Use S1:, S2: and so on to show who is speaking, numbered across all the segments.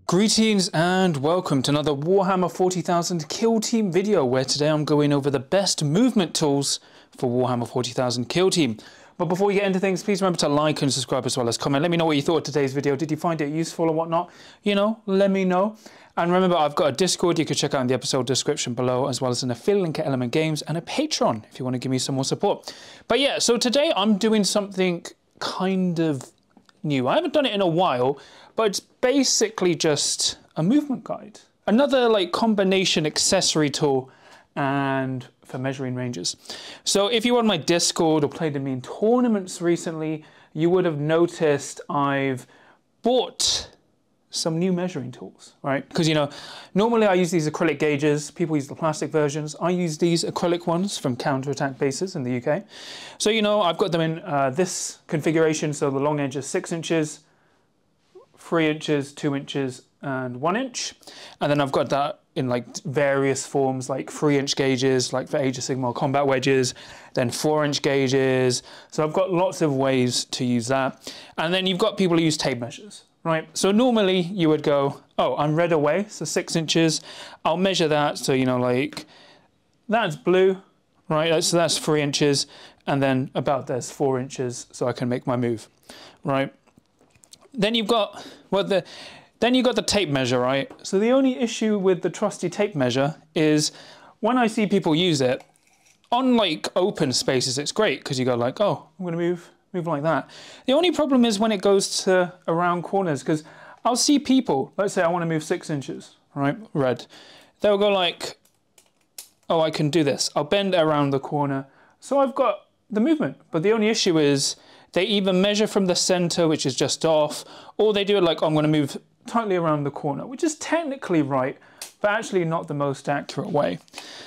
S1: Greetings and welcome to another Warhammer 40,000 Kill Team video, where today I'm going over the best movement tools for Warhammer 40,000 Kill Team. But before we get into things, please remember to like and subscribe as well as comment. Let me know what you thought of today's video. Did you find it useful or whatnot? You know, let me know. And remember, I've got a Discord you can check out in the episode description below, as well as an affiliate link at Element Games and a Patreon if you want to give me some more support. But yeah, so today I'm doing something kind of new. I haven't done it in a while, but it's basically just a movement guide. Another like combination accessory tool and for measuring ranges. So if you were on my Discord or played with me in tournaments recently, you would have noticed I've bought some new measuring tools, right? Because, you know, normally I use these acrylic gauges. People use the plastic versions. I use these acrylic ones from counterattack bases in the UK. So, you know, I've got them in this configuration. So the long edge is 6 inches, 3 inches, 2 inches, and 1 inch. And then I've got that in like various forms, like 3-inch gauges, like for Age of Sigmar combat wedges, then 4-inch gauges. So I've got lots of ways to use that. And then you've got people who use tape measures. Right, so normally you would go, oh, I'm red away, so 6 inches. I'll measure that, so, you know, like, that's blue, right? So that's 3 inches, and then about there's 4 inches, so I can make my move, right? Then you've got, then you've got the tape measure, right? So the only issue with the trusty tape measure is when I see people use it, on like open spaces, it's great, because you go like, oh, I'm gonna move like that. The only problem is when it goes to around corners, because I'll see people, let's say I want to move 6 inches, right, red. They'll go like, oh, I can do this. I'll bend around the corner. So I've got the movement, but the only issue is they either measure from the center, which is just off, or they do it like, oh, I'm going to move tightly around the corner, which is technically right, but actually not the most accurate way.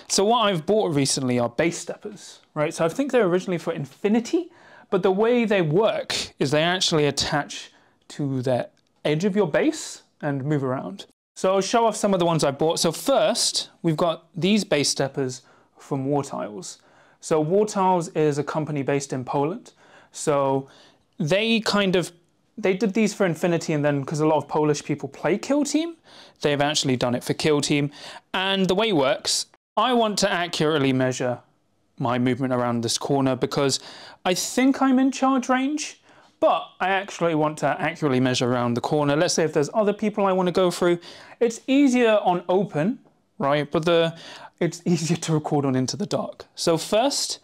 S1: So what I've bought recently are base steppers, right? So I think they're originally for Infinity, but the way they work is they actually attach to the edge of your base and move around. So I'll show off some of the ones I bought. So first, we've got these base steppers from Wartiles. So Wartiles is a company based in Poland. So they did these for Infinity, and then because a lot of Polish people play Kill Team, they've actually done it for Kill Team. And the way it works, I want to accurately measure my movement around this corner because I think I'm in charge range, but I actually want to accurately measure around the corner. Let's say if there's other people I want to go through, it's easier on open, right? But it's easier to record on Into the Dark. So first,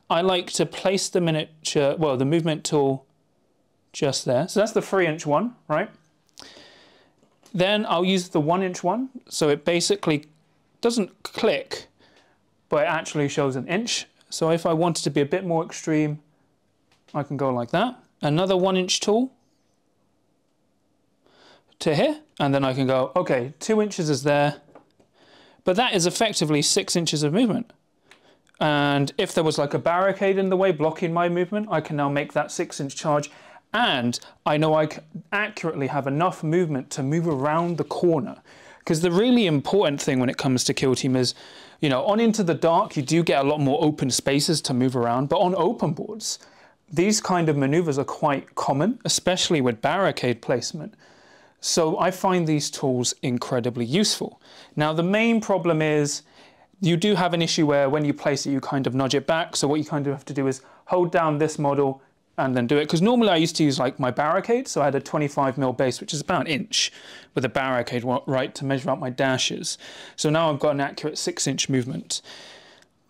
S1: I like to place the miniature, well, the movement tool just there. So that's the 3-inch one, right? Then I'll use the 1-inch one. So it basically doesn't click, but it actually shows an inch. So if I wanted to be a bit more extreme, I can go like that. Another 1-inch tool to here, and then I can go, okay, 2 inches is there, but that is effectively 6 inches of movement. And if there was like a barricade in the way blocking my movement, I can now make that 6-inch charge, and I know I can accurately have enough movement to move around the corner. Because the really important thing when it comes to Kill Team is, you know, on Into the Dark, you do get a lot more open spaces to move around, but on open boards, these kind of maneuvers are quite common, especially with barricade placement. So I find these tools incredibly useful. Now, the main problem is you do have an issue where when you place it, you kind of nudge it back. So what you kind of have to do is hold down this model and then do it. Because normally I used to use like my barricade. So I had a 25mm base, which is about an inch with a barricade, right, to measure out my dashes. So now I've got an accurate 6-inch movement.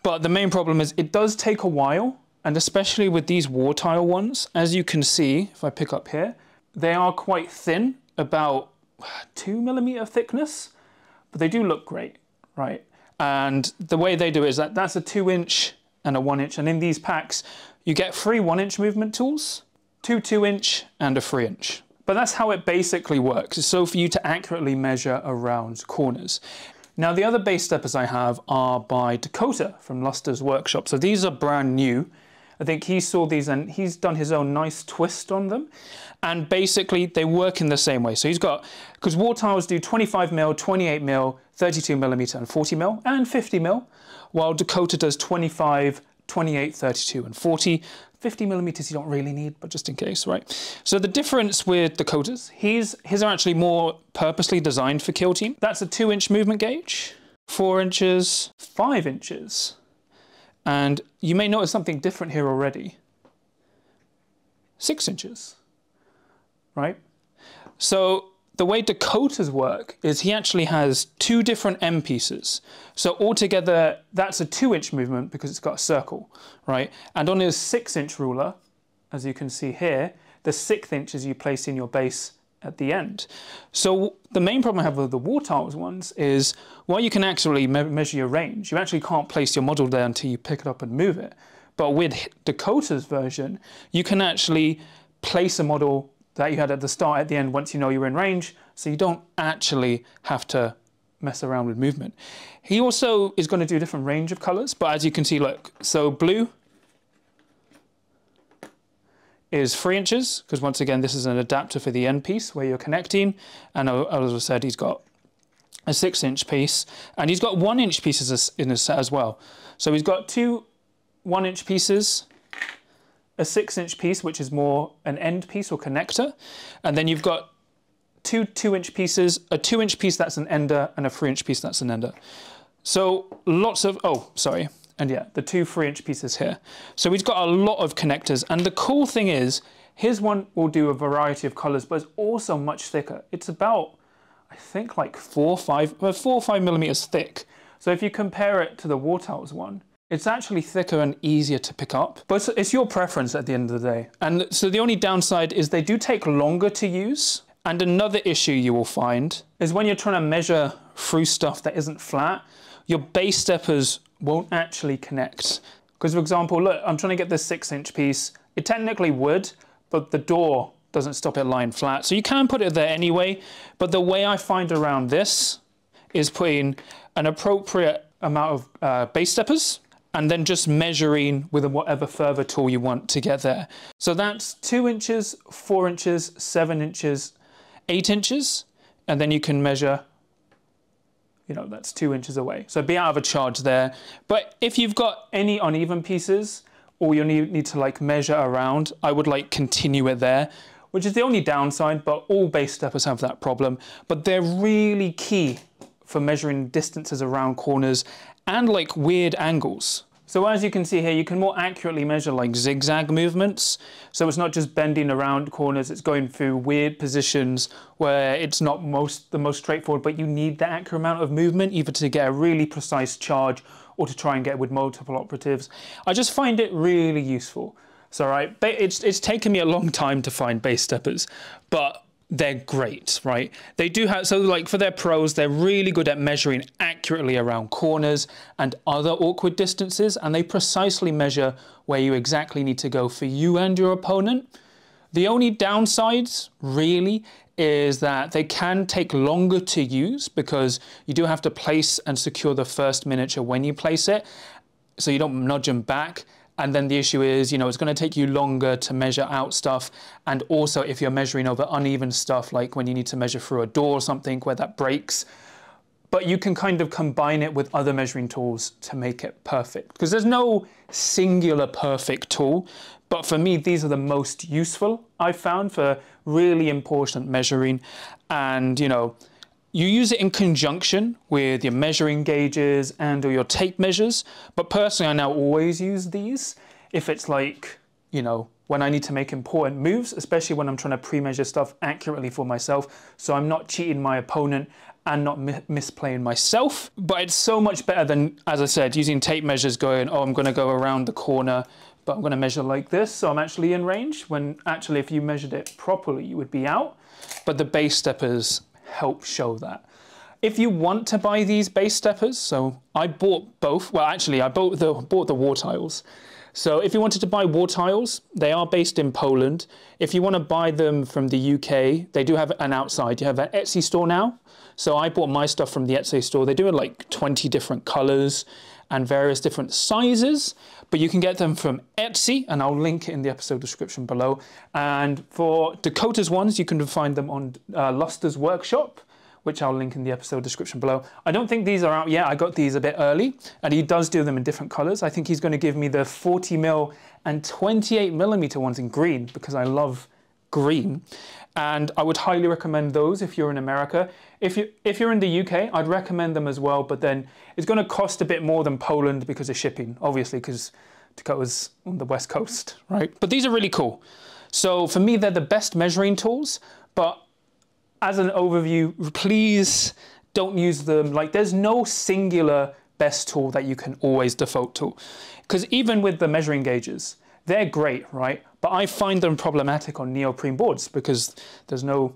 S1: But the main problem is it does take a while. And especially with these Wartile ones, as you can see, if I pick up here, they are quite thin, about 2mm thickness, but they do look great, right? And the way they do it is that that's a 2-inch and a 1-inch. And in these packs, you get 3 1-inch movement tools, 2 2-inch, and a 3-inch. But that's how it basically works. It's so for you to accurately measure around corners. Now, the other base steppers I have are by Dakota from Luster's Workshop. So these are brand new. I think he saw these and he's done his own nice twist on them. And basically they work in the same way. So he's got, because Wartiles do 25mm, 28mm, 32mm and 40mm and 50mm, while Dakota does 25, 28, 32 and 40. 50mm you don't really need, but just in case, right? So the difference with Dakota's, his are actually more purposely designed for kill team. That's a 2-inch movement gauge, 4 inches, 5 inches. And you may notice something different here already. 6 inches, right? So the way Dakota's work is he actually has 2 different end pieces. So altogether, that's a 2-inch movement because it's got a circle, right? And on his 6-inch ruler, as you can see here, the 6th inch is you place in your base at the end. So the main problem I have with the Wartiles ones is, while you can actually measure your range, you actually can't place your model there until you pick it up and move it. But with Dakota's version, you can actually place a model that you had at the start at the end once you know you're in range, so you don't actually have to mess around with movement. He also is going to do a different range of colors, but as you can see, look, so blue is 3 inches, because once again, this is an adapter for the end piece where you're connecting. And as I said, he's got a 6-inch piece, and he's got 1-inch pieces in his set as well. So he's got 2 1-inch pieces, a 6-inch piece, which is more an end piece or connector. And then you've got 2 2-inch pieces, a 2-inch piece that's an ender, and a 3-inch piece that's an ender. So lots of, oh, sorry. And yeah, the 2 3-inch pieces here. So he's got a lot of connectors. And the cool thing is, his one will do a variety of colors, but it's also much thicker. It's about, I think, like 4 or 5 millimeters thick. So if you compare it to the Wartiles one, it's actually thicker and easier to pick up, but it's your preference at the end of the day. And so the only downside is they do take longer to use. And another issue you will find is when you're trying to measure through stuff that isn't flat, your base steppers won't actually connect. Because for example, look, I'm trying to get this 6-inch piece. It technically would, but the door doesn't stop it lying flat. So you can put it there anyway, but the way I find around this is putting an appropriate amount of base steppers, and then just measuring with whatever further tool you want to get there. So that's 2 inches, 4 inches, 7 inches, 8 inches, and then you can measure, you know, that's 2 inches away. So be out of a charge there. But if you've got any uneven pieces, or you need to like measure around, I would like continue it there, which is the only downside, but all base steppers have that problem. But they're really key for measuring distances around corners and like weird angles. So as you can see here, you can more accurately measure like zigzag movements. So it's not just bending around corners, it's going through weird positions where it's not the most straightforward, but you need the accurate amount of movement either to get a really precise charge or to try and get with multiple operatives. I just find it really useful. So right, it's taken me a long time to find base steppers, but they're great, right? They do have, so like for their pros, they're really good at measuring accurately around corners and other awkward distances, and they precisely measure where you exactly need to go for you and your opponent. The only downsides really is that they can take longer to use because you do have to place and secure the first miniature when you place it, so you don't nudge them back. And then the issue is, you know, it's going to take you longer to measure out stuff. And also if you're measuring over uneven stuff, like when you need to measure through a door or something where that breaks. But you can kind of combine it with other measuring tools to make it perfect. Because there's no singular perfect tool. But for me, these are the most useful I've found for really important measuring. And, you know, you use it in conjunction with your measuring gauges and or your tape measures. But personally, I now always use these if it's like, you know, when I need to make important moves, especially when I'm trying to pre-measure stuff accurately for myself. So I'm not cheating my opponent and not misplaying myself. But it's so much better than, as I said, using tape measures going, oh, I'm going to go around the corner, but I'm going to measure like this. So I'm actually in range, when actually if you measured it properly, you would be out. But the base steppers help show that. If you want to buy these base steppers, so I bought both. Well, actually, I bought the Wartiles. So if you wanted to buy Wartiles, they are based in Poland. If you want to buy them from the UK, they do have an outside. You have an Etsy store now. So I bought my stuff from the Etsy store. They do it like 20 different colors and various different sizes, but you can get them from Etsy, and I'll link it in the episode description below. And for Dakota's ones, you can find them on Luster's Workshop, which I'll link in the episode description below. I don't think these are out yet. I got these a bit early, and he does do them in different colors. I think he's going to give me the 40mm and 28mm ones in green because I love green. And I would highly recommend those if you're in America. If you're in the UK, I'd recommend them as well, but then it's going to cost a bit more than Poland because of shipping, obviously, because Dakota's on the West Coast, right? But these are really cool. So for me, they're the best measuring tools, but as an overview, please don't use them. Like, there's no singular best tool that you can always default to, because even with the measuring gauges, they're great, right? But I find them problematic on neoprene boards because there's no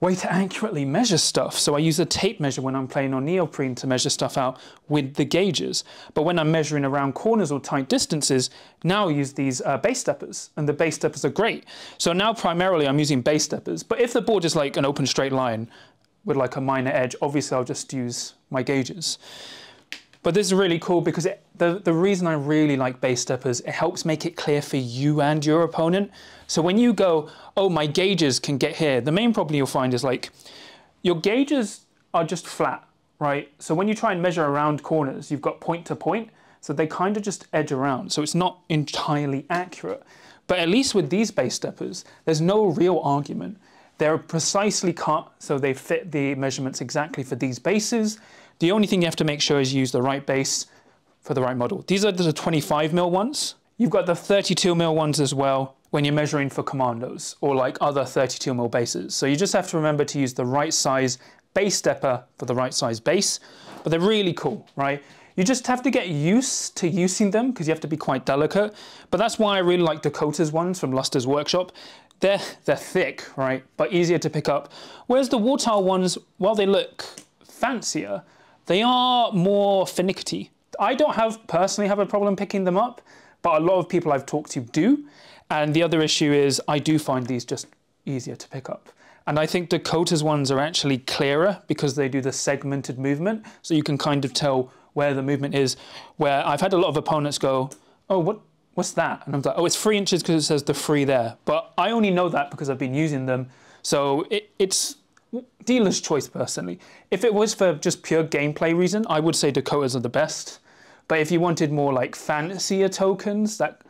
S1: way to accurately measure stuff. So I use a tape measure when I'm playing on neoprene to measure stuff out with the gauges. But when I'm measuring around corners or tight distances, now I use these base steppers, and the base steppers are great. So now primarily I'm using base steppers. But if the board is like an open straight line with like a minor edge, obviously I'll just use my gauges. But this is really cool because the reason I really like base steppers, it helps make it clear for you and your opponent. So when you go, oh, my gauges can get here, the main problem you'll find is like, your gauges are just flat, right? So when you try and measure around corners, you've got point to point, so they kind of just edge around. So it's not entirely accurate. But at least with these base steppers, there's no real argument. They're precisely cut, so they fit the measurements exactly for these bases. The only thing you have to make sure is use the right base for the right model. These are the 25mm ones. You've got the 32mm ones as well when you're measuring for commandos or like other 32mm bases. So you just have to remember to use the right size base stepper for the right size base, but they're really cool, right? You just have to get used to using them because you have to be quite delicate. But that's why I really like Dakota's ones from Luster's Workshop. They're thick, right? But easier to pick up. Whereas the Wartile ones, while they look fancier, they are more finicky. I don't personally have a problem picking them up, but a lot of people I've talked to do. And the other issue is I do find these just easier to pick up. And I think Dakota's ones are actually clearer because they do the segmented movement. So you can kind of tell where the movement is, where I've had a lot of opponents go, oh, what's that? And I'm like, oh, it's 3 inches because it says the 3 there. But I only know that because I've been using them. So it's dealer's choice personally. If it was for just pure gameplay reason, I would say Dakotas are the best. But if you wanted more like fancier tokens, that,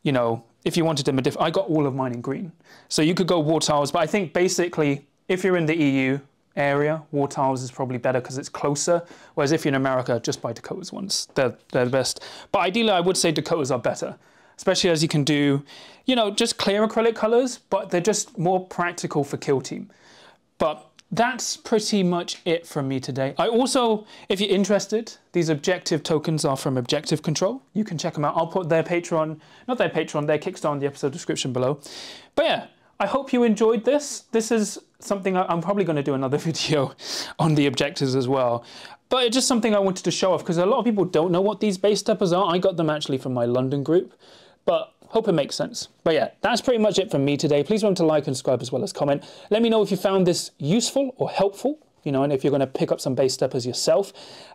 S1: you know, if you wanted them I got all of mine in green. So you could go Wartiles, but I think basically if you're in the EU area, Wartiles is probably better because it's closer. Whereas if you're in America, just buy Dakota's ones. They're the best. But ideally, I would say Dakota's are better, especially as you can do, you know, just clear acrylic colors, but they're just more practical for kill team. But that's pretty much it from me today. I also, if you're interested, these objective tokens are from Objective Control. You can check them out. I'll put their Patreon, not their Patreon, their Kickstarter in the episode description below. But yeah, I hope you enjoyed this. This is something I'm probably going to do another video on the objectives as well. But it's just something I wanted to show off because a lot of people don't know what these base steppers are. I got them actually from my London group, but hope it makes sense. But yeah, that's pretty much it from me today. Please remember to like and subscribe as well as comment. Let me know if you found this useful or helpful, you know, and if you're going to pick up some base steppers yourself.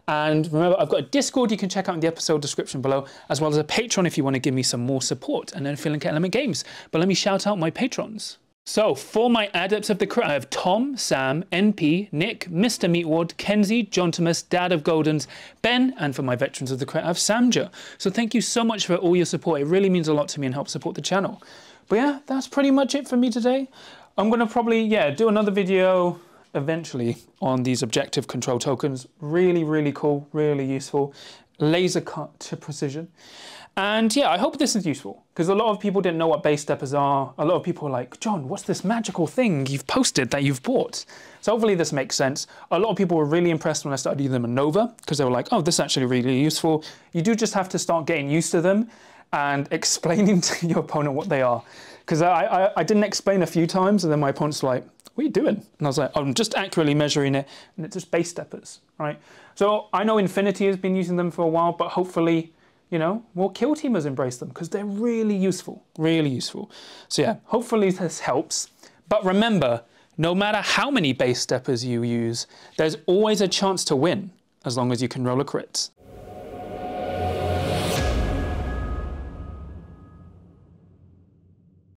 S1: And remember, I've got a Discord you can check out in the episode description below, as well as a Patreon if you want to give me some more support, and then Feeling Element Games. But let me shout out my patrons. So for my Adepts of the Crit, I have Tom, Sam, NP, Nick, Mr. Meatwad, Kenzie, John Thomas, Dad of Goldens, Ben, and for my Veterans of the Crit, I have Samja. So thank you so much for all your support. It really means a lot to me and helps support the channel. But yeah, that's pretty much it for me today. I'm going to probably, do another video eventually on these Objective Control tokens. Really, really cool, really useful. Laser cut to precision. And yeah, I hope this is useful because a lot of people didn't know what base steppers are. A lot of people are like, John, what's this magical thing you've posted that you've bought? So hopefully this makes sense. A lot of people were really impressed when I started using them in Nova because they were like, oh, this is actually really useful. You do just have to start getting used to them and explaining to your opponent what they are. Because I didn't explain a few times and then my opponent's like, what are you doing? And I was like, I'm just accurately measuring it, and it's just base steppers, right? So I know Infinity has been using them for a while, but hopefully, you know, more kill teamers embrace them because they're really useful, really useful. So yeah, hopefully this helps. But remember, no matter how many base steppers you use, there's always a chance to win as long as you can roll a crit.